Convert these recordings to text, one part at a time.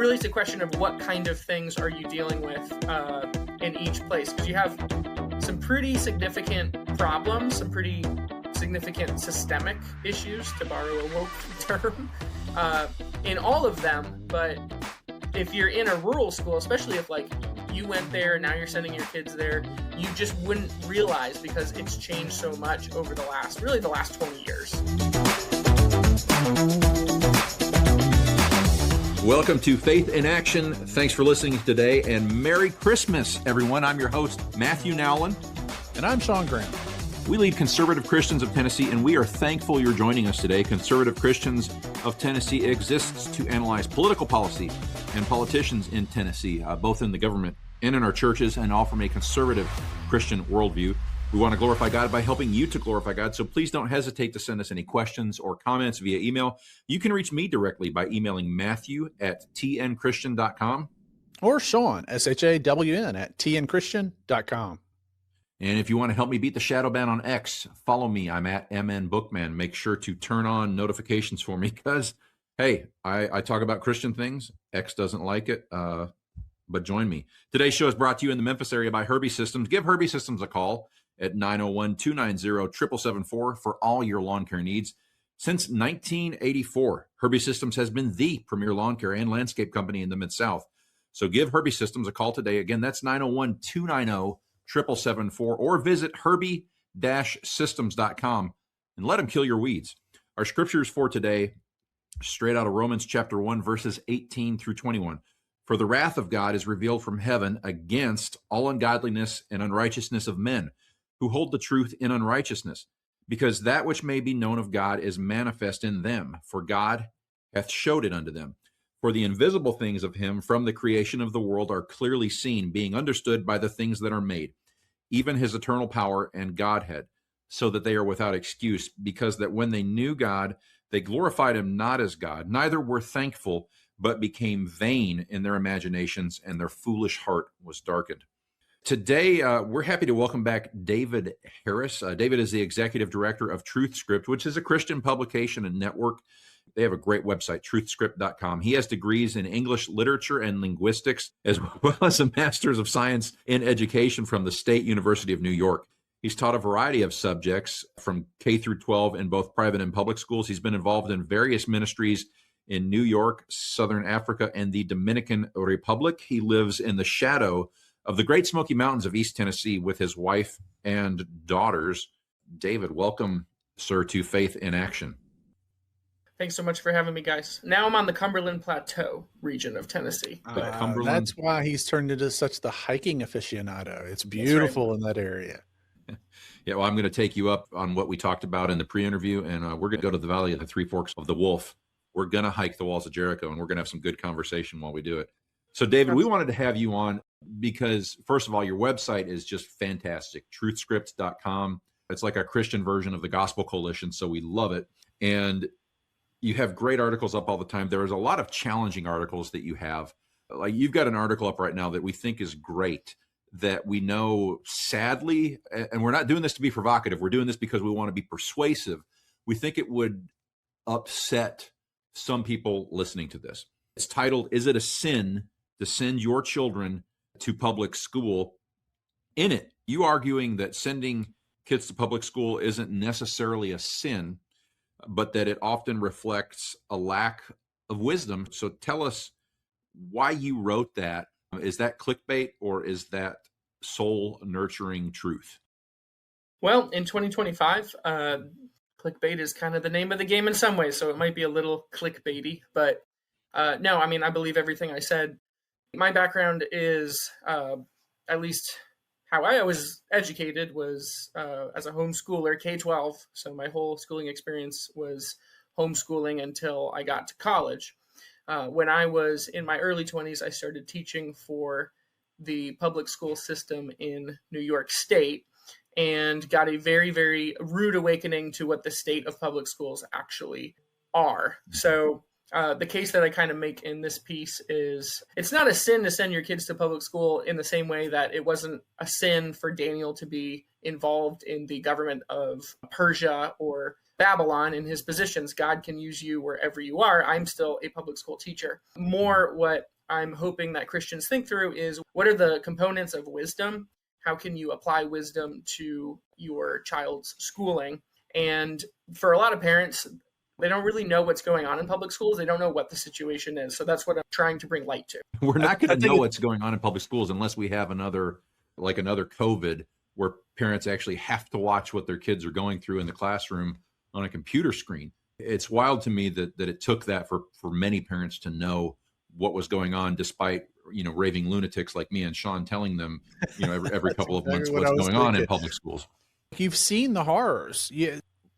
Really, it's a question of what kind of things are you dealing with in each place, because you have some pretty significant problems, some pretty significant systemic issues, to borrow a woke term, in all of them. But if you're in a rural school, especially if like you went there and now you're sending your kids there, you just wouldn't realize, because it's changed so much over the last 20 years. Welcome to Faith in Action. Thanks for listening today, and Merry Christmas, everyone. I'm your host, Matthew Nowlin. And I'm Sean Graham. We lead Conservative Christians of Tennessee, and we are thankful you're joining us today. Conservative Christians of Tennessee exists to analyze political policy and politicians in Tennessee, both in the government and in our churches, and all from a conservative Christian worldview. We want to glorify God by helping you to glorify God, so please don't hesitate to send us any questions or comments via email. You can reach me directly by emailing Matthew@tnchristian.com. Or Sean, SHAWN, at tnchristian.com. And if you want to help me beat the shadow ban on X, follow me. I'm at MNBookman. Make sure to turn on notifications for me because, hey, I talk about Christian things. X doesn't like it, but join me. Today's show is brought to you in the Memphis area by Herbi-Systems. Give Herbi-Systems a call at 901-290-7774 for all your lawn care needs. Since 1984, Herbi-Systems has been the premier lawn care and landscape company in the Mid-South. So give Herbi-Systems a call today. Again, that's 901-290-7774, or visit Herbi-Systems.com and let them kill your weeds. Our scriptures for today, straight out of Romans chapter 1, verses 18 through 21. For the wrath of God is revealed from heaven against all ungodliness and unrighteousness of men, who hold the truth in unrighteousness, because that which may be known of God is manifest in them, for God hath showed it unto them. For the invisible things of him from the creation of the world are clearly seen, being understood by the things that are made, even his eternal power and Godhead, so that they are without excuse, because that when they knew God, they glorified him not as God, neither were thankful, but became vain in their imaginations, and their foolish heart was darkened. Today, we're happy to welcome back David Harris. David is the executive director of TruthScript, which is a Christian publication and network. They have a great website, truthscript.com. He has degrees in English literature and linguistics, as well as a master's of science in education from the State University of New York. He's taught a variety of subjects from K through 12 in both private and public schools. He's been involved in various ministries in New York, Southern Africa, and the Dominican Republic. He lives in the shadow of the Great Smoky Mountains of East Tennessee with his wife and daughters. David, welcome, sir, to Faith in Action. Thanks so much for having me, guys. Now I'm on the Cumberland Plateau region of Tennessee. That's why he's turned into such the hiking aficionado. It's beautiful in that area. Yeah, well, I'm going to take you up on what we talked about in the pre-interview, and we're going to go to the Valley of the Three Forks of the Wolf. We're going to hike the walls of Jericho, and we're going to have some good conversation while we do it. So, David, we wanted to have you on because, first of all, your website is just fantastic, truthscript.com. It's like a Christian version of the Gospel Coalition, so we love it. And you have great articles up all the time. There is a lot of challenging articles that you have. Like you've got an article up right now that we think is great, that we know, sadly, and we're not doing this to be provocative, we're doing this because we want to be persuasive. We think it would upset some people listening to this. It's titled, "Is It a Sin to Send Your Children to Public School?" In it, you arguing that sending kids to public school isn't necessarily a sin, but that it often reflects a lack of wisdom. So tell us why you wrote that. Is that clickbait or is that soul nurturing truth? Well, in 2025, clickbait is kind of the name of the game in some ways, so it might be a little clickbaity, but no, I mean, I believe everything I said. My background is, at least how I was educated was as a homeschooler, K-12. So my whole schooling experience was homeschooling until I got to college. When I was in my early 20s, I started teaching for the public school system in New York State and got a very, very rude awakening to what the state of public schools actually are. So the case that I kind of make in this piece is it's not a sin to send your kids to public school in the same way that it wasn't a sin for Daniel to be involved in the government of Persia or Babylon in his positions. God can use you wherever you are. I'm still a public school teacher. More what I'm hoping that Christians think through is, what are the components of wisdom? How can you apply wisdom to your child's schooling? And for a lot of parents, they don't really know what's going on in public schools. They don't know what the situation is. So that's what I'm trying to bring light to. We're not going to know what's going on in public schools unless we have another COVID, where parents actually have to watch what their kids are going through in the classroom on a computer screen. It's wild to me that it took that for many parents to know what was going on, despite, raving lunatics like me and Sean telling them, every couple of months what's going on in public schools. You've seen the horrors.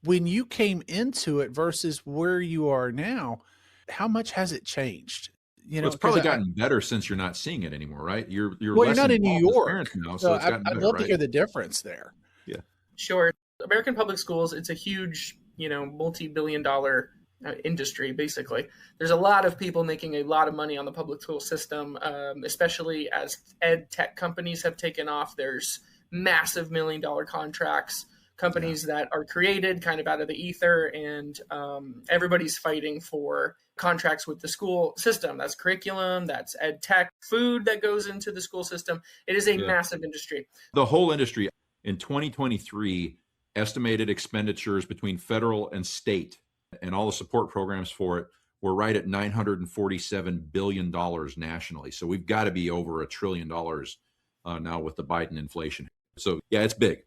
When you came into it versus where you are now, how much has it changed? It's probably gotten better since you're not seeing it anymore, right? You're not in New York now, so it's gotten better. I'd love to hear the difference there. Yeah, sure. American public schools, it's a huge, multi-billion-dollar industry. Basically, there's a lot of people making a lot of money on the public school system, especially as ed tech companies have taken off. There's massive $1 million contracts. Companies that are created kind of out of the ether, and everybody's fighting for contracts with the school system. That's curriculum, that's ed tech, food that goes into the school system. It is a massive industry. The whole industry in 2023, estimated expenditures between federal and state and all the support programs for it were right at $947 billion nationally. So we've got to be over $1 trillion now with the Biden inflation. So yeah, it's big.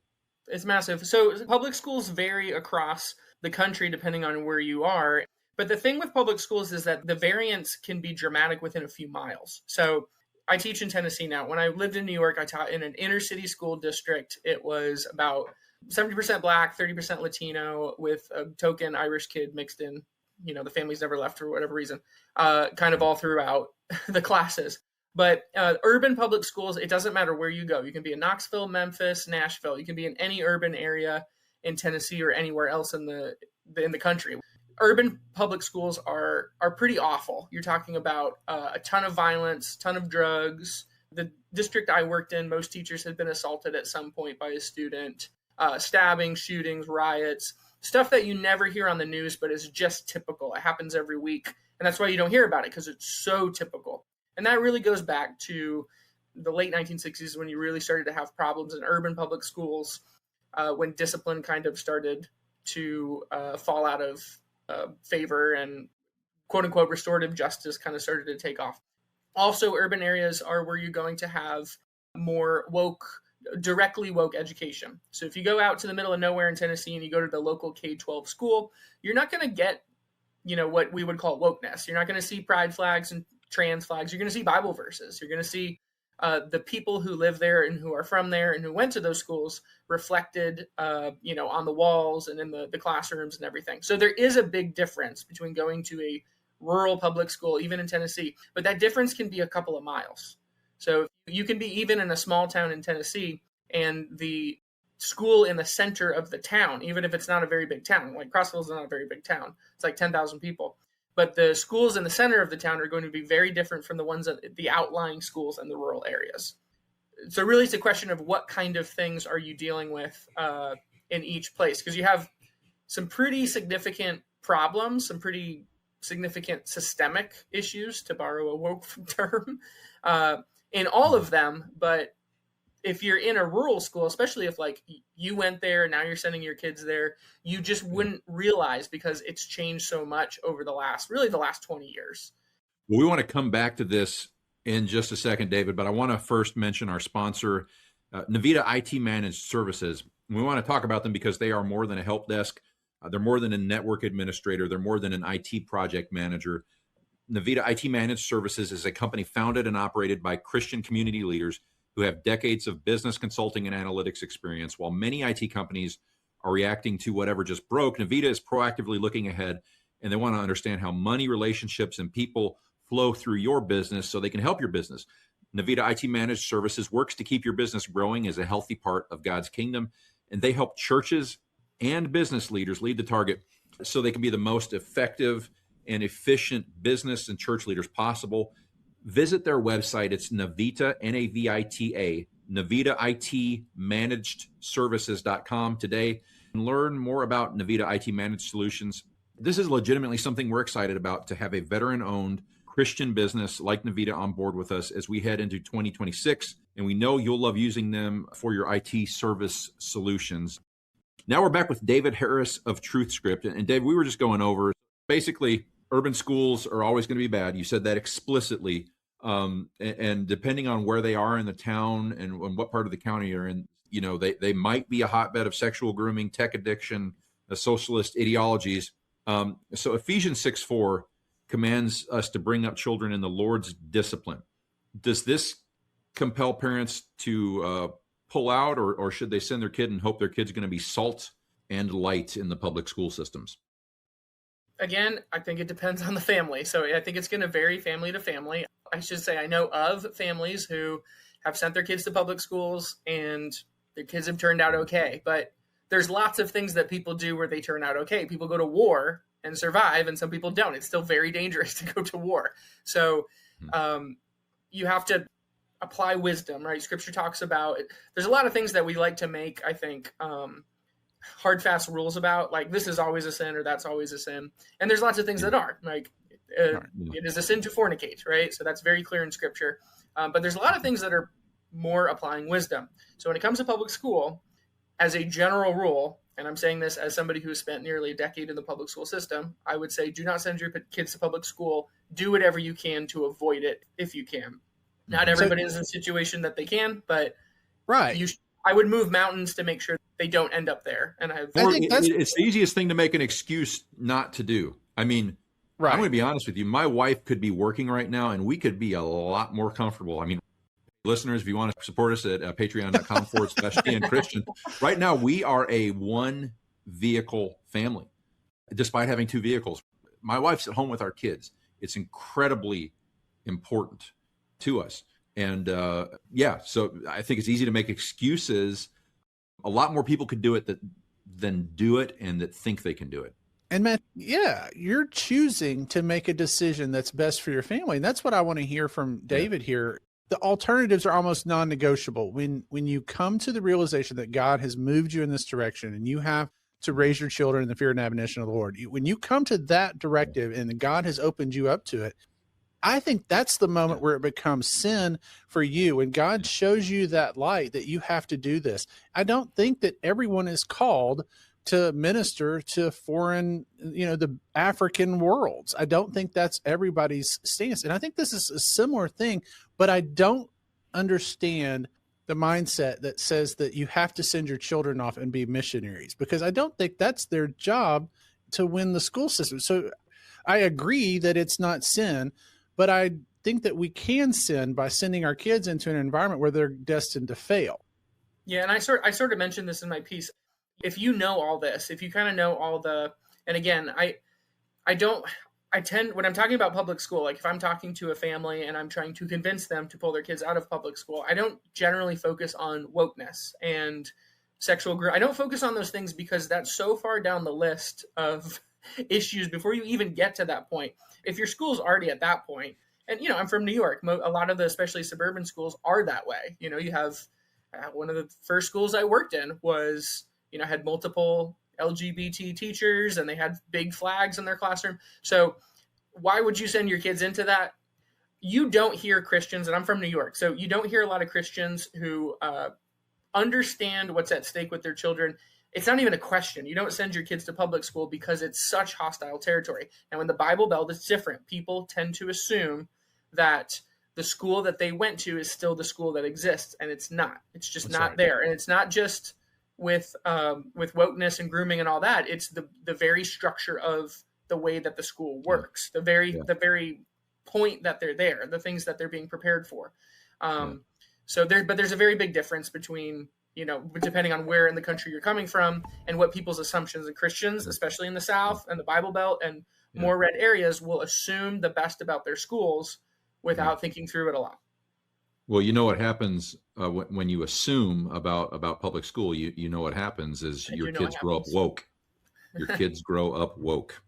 It's massive. So public schools vary across the country depending on where you are. But the thing with public schools is that the variance can be dramatic within a few miles. So I teach in Tennessee now. When I lived in New York, I taught in an inner city school district. It was about 70% Black, 30% Latino, with a token Irish kid mixed in. The family's never left for whatever reason, kind of all throughout the classes. But urban public schools, it doesn't matter where you go. You can be in Knoxville, Memphis, Nashville. You can be in any urban area in Tennessee or anywhere else in the country. Urban public schools are pretty awful. You're talking about a ton of violence, ton of drugs. The district I worked in, most teachers had been assaulted at some point by a student. Stabbings, shootings, riots, stuff that you never hear on the news, but is just typical. It happens every week. And that's why you don't hear about it, because it's so typical. And that really goes back to the late 1960s, when you really started to have problems in urban public schools, when discipline kind of started to fall out of favor, and quote unquote restorative justice kind of started to take off. Also, urban areas are where you're going to have more directly woke education. So if you go out to the middle of nowhere in Tennessee and you go to the local K-12 school, you're not going to get, what we would call wokeness. You're not going to see pride flags and trans flags. You're going to see Bible verses. You're going to see the people who live there and who are from there and who went to those schools reflected, on the walls and in the classrooms and everything. So there is a big difference between going to a rural public school, even in Tennessee, but that difference can be a couple of miles. So you can be even in a small town in Tennessee, and the school in the center of the town, even if it's not a very big town, like Crossville is not a very big town. It's like 10,000 people. But the schools in the center of the town are going to be very different from the ones at the outlying schools in the rural areas. So really, it's a question of what kind of things are you dealing with in each place, because you have some pretty significant problems, some pretty significant systemic issues, to borrow a woke term, in all of them. But if you're in a rural school, especially if like you went there and now you're sending your kids there, you just wouldn't realize, because it's changed so much over the last 20 years. Well, we want to come back to this in just a second, David, but I want to first mention our sponsor, Navita IT Managed Services. We want to talk about them because they are more than a help desk. They're more than a network administrator. They're more than an IT project manager. Navita IT Managed Services is a company founded and operated by Christian community leaders who have decades of business consulting and analytics experience. While many IT companies are reacting to whatever just broke, Navita is proactively looking ahead, and they want to understand how money, relationships, and people flow through your business so they can help your business. Navita IT Managed Services works to keep your business growing as a healthy part of God's kingdom, and they help churches and business leaders lead the target so they can be the most effective and efficient business and church leaders possible. Visit their website. It's Navita, Navita, NavitaITManagedServices.com today. learn more about Navita IT Managed Solutions. This is legitimately something we're excited about, to have a veteran-owned Christian business like Navita on board with us as we head into 2026. And we know you'll love using them for your IT service solutions. Now we're back with David Harris of TruthScript. And Dave, we were just going over, basically, urban schools are always going to be bad. You said that explicitly. And depending on where they are in the town and what part of the county you're in, you know, they might be a hotbed of sexual grooming, tech addiction, socialist ideologies. So Ephesians 6:4 commands us to bring up children in the Lord's discipline. Does this compel parents to pull out, or should they send their kid and hope their kid's going to be salt and light in the public school systems? Again, I think it depends on the family. So I think it's going to vary family to family. I should say I know of families who have sent their kids to public schools and their kids have turned out okay. But there's lots of things that people do where they turn out okay. People go to war and survive, and some people don't. It's still very dangerous to go to war. So you have to apply wisdom, right? Scripture talks about it. There's a lot of things that we like to make, I think, hard, fast rules about, like this is always a sin or that's always a sin. And there's lots of things that aren't, like it is a sin to fornicate, right? So that's very clear in Scripture. But there's a lot of things that are more applying wisdom. So when it comes to public school, as a general rule, and I'm saying this as somebody who has spent nearly a decade in the public school system, I would say do not send your kids to public school. Do whatever you can to avoid it if you can. Not everybody is in a situation that they can, but right. I would move mountains to make sure they don't end up there. And I think it's the easiest thing to make an excuse not to do. I mean, right. I'm going to be honest with you. My wife could be working right now, and we could be a lot more comfortable. I mean, listeners, if you want to support us at patreon.com/TNChristian, right now we are a one vehicle family, despite having two vehicles. My wife's at home with our kids. It's incredibly important to us. And so I think it's easy to make excuses. A lot more people could do it than do it and that think they can do it. And Matt, you're choosing to make a decision that's best for your family. And that's what I want to hear from David here. The alternatives are almost non-negotiable. When you come to the realization that God has moved you in this direction and you have to raise your children in the fear and admonition of the Lord, when you come to that directive and God has opened you up to it, I think that's the moment where it becomes sin for you. When God shows you that light that you have to do this. I don't think that everyone is called to minister to foreign, the African worlds. I don't think that's everybody's stance. And I think this is a similar thing, but I don't understand the mindset that says that you have to send your children off and be missionaries, because I don't think that's their job to win the school system. So I agree that it's not sin, but I think that we can sin by sending our kids into an environment where they're destined to fail. Yeah, and I sort of mentioned this in my piece. If you know all this, if you kind of know all and again, I tend, when I'm talking about public school, like if I'm talking to a family and I'm trying to convince them to pull their kids out of public school, I don't generally focus on wokeness and sexual growth. I don't focus on those things because that's so far down the list of issues before you even get to that point. If your school's already at that point, and I'm from New York, a lot of the especially suburban schools are that way. You have one of the first schools I worked in was had multiple LGBT teachers and they had big flags in their classroom. So why would you send your kids into that? You don't hear Christians, and I'm from New York, so you don't hear a lot of Christians who understand what's at stake with their children. It's not even a question. You don't send your kids to public school because it's such hostile territory. And when the Bible Belt, it's different. People tend to assume that the school that they went to is still the school that exists, and it's not. It's just That's not right. there. And it's not just with wokeness and grooming and all that. It's the very structure of the way that the school works, the very point that they're there, the things that they're being prepared for. So there's a very big difference between, depending on where in the country you're coming from and what people's assumptions. And Christians, especially in the South and the Bible Belt and more red areas, will assume the best about their schools without thinking through it a lot. Well, you know what happens when you assume about public school. You know what happens is your kids grow up woke. Your kids grow up woke.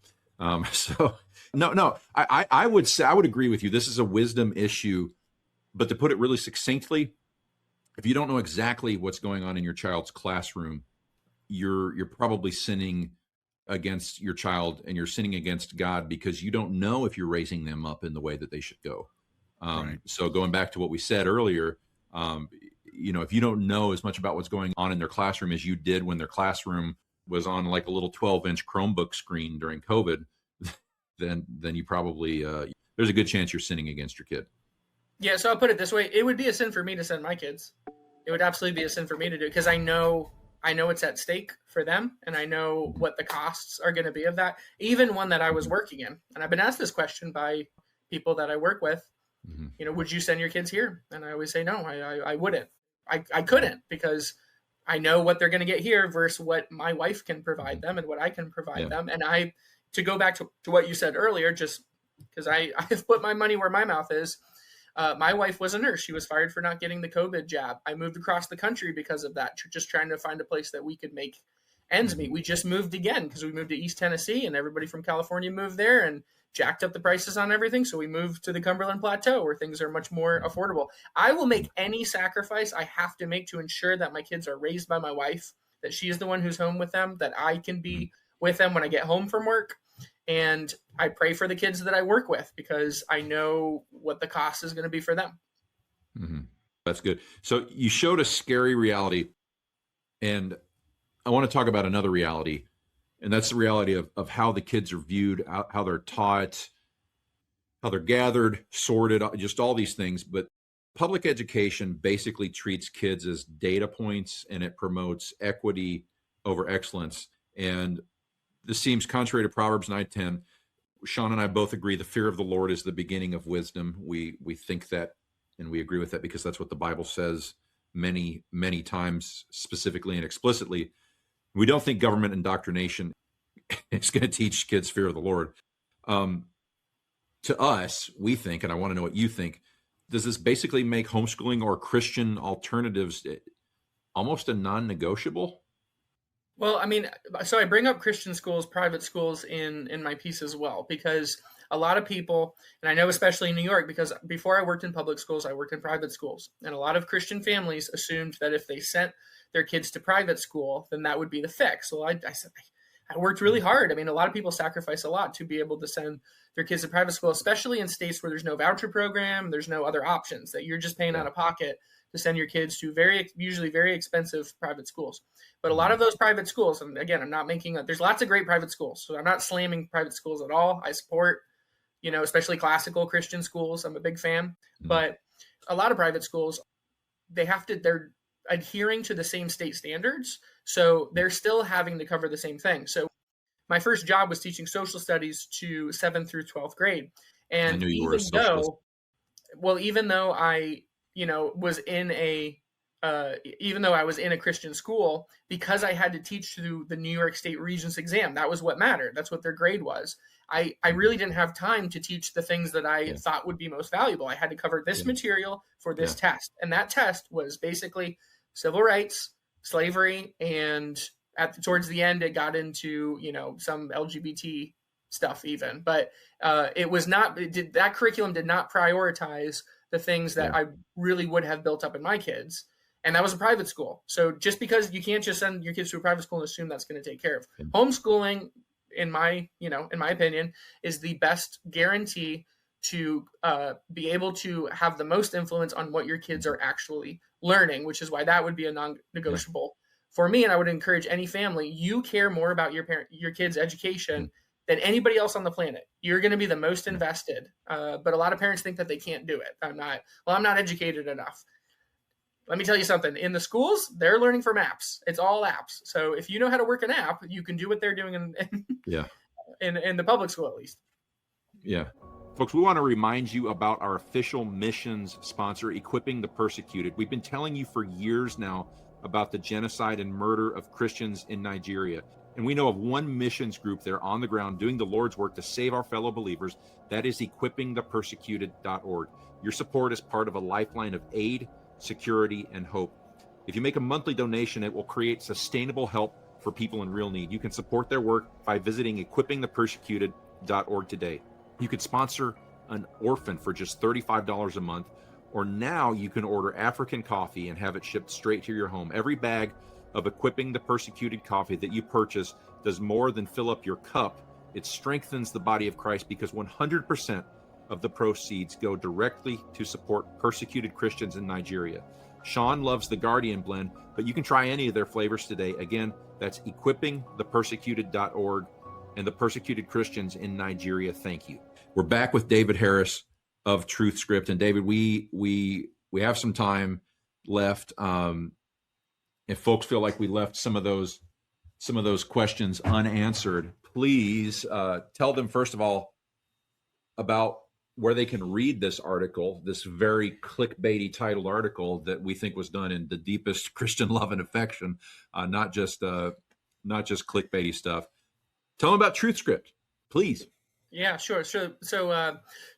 So no, I would say I would agree with you. This is a wisdom issue, but to put it really succinctly, if you don't know exactly what's going on in your child's classroom, you're probably sinning against your child, and you're sinning against God because you don't know if you're raising them up in the way that they should go. Right. So going back to what we said earlier, if you don't know as much about what's going on in their classroom as you did when their classroom was on like a little 12-inch Chromebook screen during COVID, then you probably there's a good chance you're sinning against your kid. Yeah, so I'll put it this way: it would be a sin for me to send my kids. It would absolutely be a sin for me to do it, because I know it's at stake for them, and I know what the costs are going to be of that. Even one that I was working in, and I've been asked this question by people that I work with. Would you send your kids here? And I always say no, I wouldn't. I couldn't, because I know what they're going to get here versus what my wife can provide them and what I can provide them. And to go back to what you said earlier, just because I've put my money where my mouth is. My wife was a nurse. She was fired for not getting the COVID jab. I moved across the country because of that, just trying to find a place that we could make ends meet. We just moved again because we moved to East Tennessee, and everybody from California moved there and jacked up the prices on everything. So we moved to the Cumberland Plateau, where things are much more affordable. I will make any sacrifice I have to make to ensure that my kids are raised by my wife, that she is the one who's home with them, that I can be with them when I get home from work. And I pray for the kids that I work with, because I know what the cost is going to be for them. That's good. So you showed a scary reality, and I want to talk about another reality, and that's the reality of how the kids are viewed, how they're taught, how they're gathered, sorted, just all these things. But public education basically treats kids as data points, and it promotes equity over excellence. And this seems contrary to Proverbs 9:10. Sean and I both agree the fear of the Lord is the beginning of wisdom. We think that, and we agree with that, because that's what the Bible says many, many times, specifically and explicitly. We don't think government indoctrination is going to teach kids fear of the Lord. To us, we think, and I want to know what you think, does this basically make homeschooling or Christian alternatives almost a non-negotiable? Well, I mean, so I bring up Christian schools, private schools in my piece as well, because a lot of people, and I know especially in New York, because before I worked in public schools, I worked in private schools. And a lot of Christian families assumed that if they sent their kids to private school, then that would be the fix. Well, I said, I worked really hard. I mean, a lot of people sacrifice a lot to be able to send their kids to private school, especially in states where there's no voucher program, there's no other options, that you're just paying out of pocket to send your kids to usually very expensive private schools. But a lot of those private schools, and again, I'm not there's lots of great private schools, so I'm not slamming private schools at all. I support, especially classical Christian schools. I'm a big fan. But a lot of private schools, they're adhering to the same state standards. So they're still having to cover the same thing. So my first job was teaching social studies to 7th through 12th grade. And I knew you were a socialist. Even though I was in even though I was in a Christian school, because I had to teach through the New York State Regents exam, that was what mattered. That's what their grade was. I really didn't have time to teach the things that I thought would be most valuable. I had to cover this material for this test. And that test was basically civil rights, slavery, and towards the end, it got into, some LGBT stuff even. But that curriculum did not prioritize the things that I really would have built up in my kids. And that was a private school. So just because you can't just send your kids to a private school and assume that's going to take care of. Homeschooling, in my opinion, is the best guarantee to be able to have the most influence on what your kids are actually learning, which is why that would be a non-negotiable for me. And I would encourage any family, you care more about your kids' education than anybody else on the planet. You're going to be the most invested. But a lot of parents think that they can't do it. I'm not educated enough. Let me tell you something. In the schools, they're learning from apps. It's all apps. So if you know how to work an app, you can do what they're doing in the public school, at least. Yeah. Folks, we want to remind you about our official missions sponsor, Equipping the Persecuted. We've been telling you for years now about the genocide and murder of Christians in Nigeria. And we know of one missions group there on the ground doing the Lord's work to save our fellow believers. That is equippingthepersecuted.org. Your support is part of a lifeline of aid, security, and hope. If you make a monthly donation, it will create sustainable help for people in real need. You can support their work by visiting equippingthepersecuted.org today. You could sponsor an orphan for just $35 a month, or now you can order African coffee and have it shipped straight to your home. Every bag of Equipping the Persecuted coffee that you purchase does more than fill up your cup. It strengthens the body of Christ because 100% of the proceeds go directly to support persecuted Christians in Nigeria. Sean loves the Guardian blend, but you can try any of their flavors today. Again, that's equippingthepersecuted.org, and the persecuted Christians in Nigeria, thank you. We're back with David Harris of Truth Script. And David, we have some time left. If folks feel like we left some of those questions unanswered, please tell them, first of all, about where they can read this article, this very clickbaity titled article that we think was done in the deepest Christian love and affection, not just clickbaity stuff. Tell them about Truth Script, please. Yeah, sure. So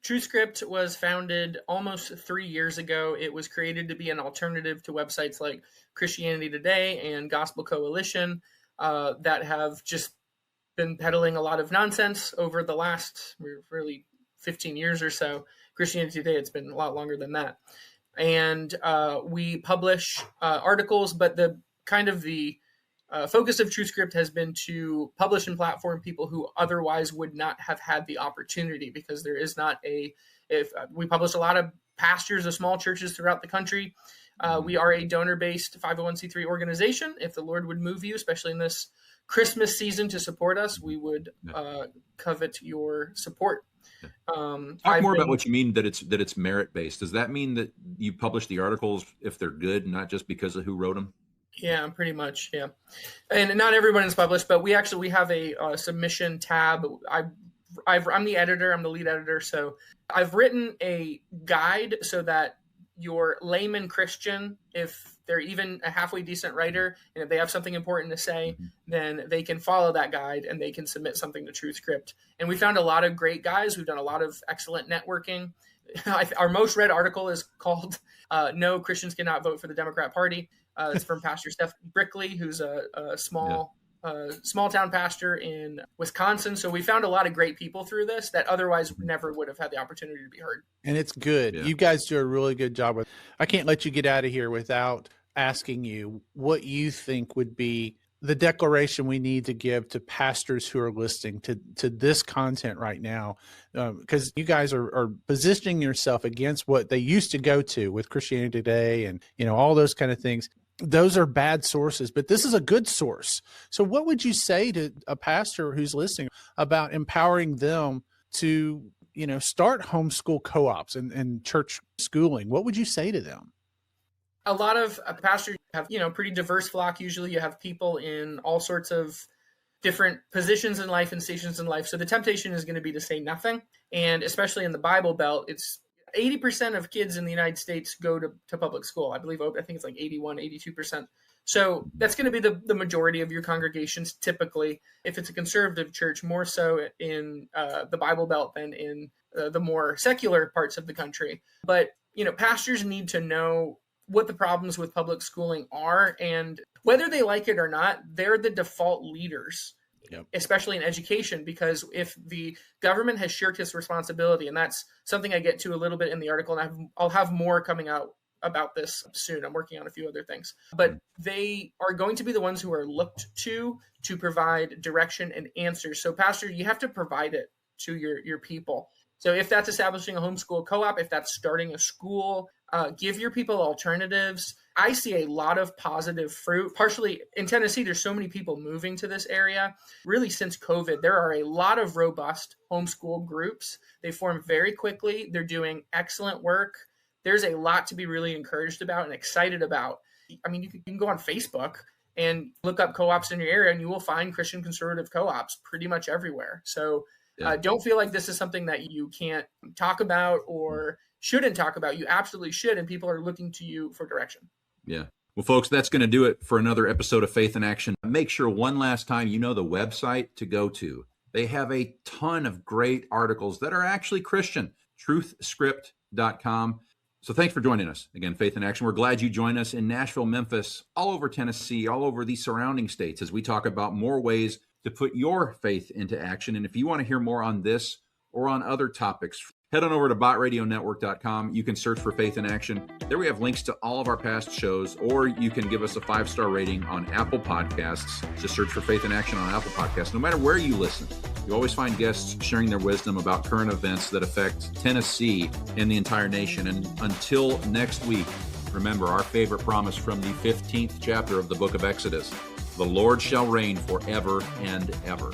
TruthScript was founded almost 3 years ago. It was created to be an alternative to websites like Christianity Today and Gospel Coalition that have just been peddling a lot of nonsense over the last really 15 years or so. Christianity Today, it's been a lot longer than that. And we publish articles, but the focus of TruthScript has been to publish and platform people who otherwise would not have had the opportunity, because there is not we publish a lot of pastors of small churches throughout the country. We are a donor-based 501c3 organization. If the Lord would move you, especially in this Christmas season, to support us, we would covet your support. Talk more about what you mean that it's merit-based. Does that mean that you publish the articles if they're good, not just because of who wrote them? Yeah, pretty much. Yeah. And not everyone is published, but we have a submission tab. I'm the editor. I'm the lead editor. So I've written a guide so that your layman Christian, if they're even a halfway decent writer, and if they have something important to say, then they can follow that guide and they can submit something to TruthScript. And we found a lot of great guys. We've done a lot of excellent networking. Our most read article is called No Christians Cannot Vote for the Democrat Party. It's from Pastor Steph Brickley, who's a small town pastor in Wisconsin. So we found a lot of great people through this that otherwise never would have had the opportunity to be heard. And it's good. Yeah. You guys do a really good job with. I can't let you get out of here without asking you what you think would be the declaration we need to give to pastors who are listening to this content right now, because you guys are positioning yourself against what they used to go to with Christianity Today and all those kind of things. Those are bad sources, but this is a good source. So what would you say to a pastor who's listening about empowering them to start homeschool co-ops and church schooling? What would you say to them? A lot of pastors have, pretty diverse flock. Usually you have people in all sorts of different positions in life and stations in life. So the temptation is going to be to say nothing. And especially in the Bible Belt, it's 80% of kids in the United States go to public school. I think it's like 81, 82%. So that's going to be the majority of your congregations typically. If it's a conservative church, more so in the Bible Belt than in the more secular parts of the country. But, pastors need to know what the problems with public schooling are, and whether they like it or not, they're the default leaders, especially in education, because if the government has shirked its responsibility, and that's something I get to a little bit in the article, and I'll have more coming out about this soon. I'm working on a few other things, but they are going to be the ones who are looked to provide direction and answers. So pastor, you have to provide it to your people. So if that's establishing a homeschool co-op, if that's starting a school, give your people alternatives. I see a lot of positive fruit. Partially in Tennessee, there's so many people moving to this area. Really, since COVID, there are a lot of robust homeschool groups. They form very quickly. They're doing excellent work. There's a lot to be really encouraged about and excited about. I mean, you can go on Facebook and look up co-ops in your area, and you will find Christian conservative co-ops pretty much everywhere. So don't feel like this is something that you can't talk about or shouldn't talk about. You absolutely should, and people are looking to you for direction. Yeah. Well, folks, that's going to do it for another episode of Faith in Action. Make sure one last time you know the website to go to. They have a ton of great articles that are actually Christian, truthscript.com. So thanks for joining us. Again, Faith in Action. We're glad you joined us in Nashville, Memphis, all over Tennessee, all over the surrounding states as we talk about more ways to put your faith into action. And if you want to hear more on this or on other topics, Head on over to botradionetwork.com. You can search for Faith in Action. There we have links to all of our past shows, or you can give us a 5-star rating on Apple Podcasts. Just search for Faith in Action on Apple Podcasts. No matter where you listen, you always find guests sharing their wisdom about current events that affect Tennessee and the entire nation. And until next week, remember our favorite promise from the 15th chapter of the book of Exodus: the Lord shall reign forever and ever.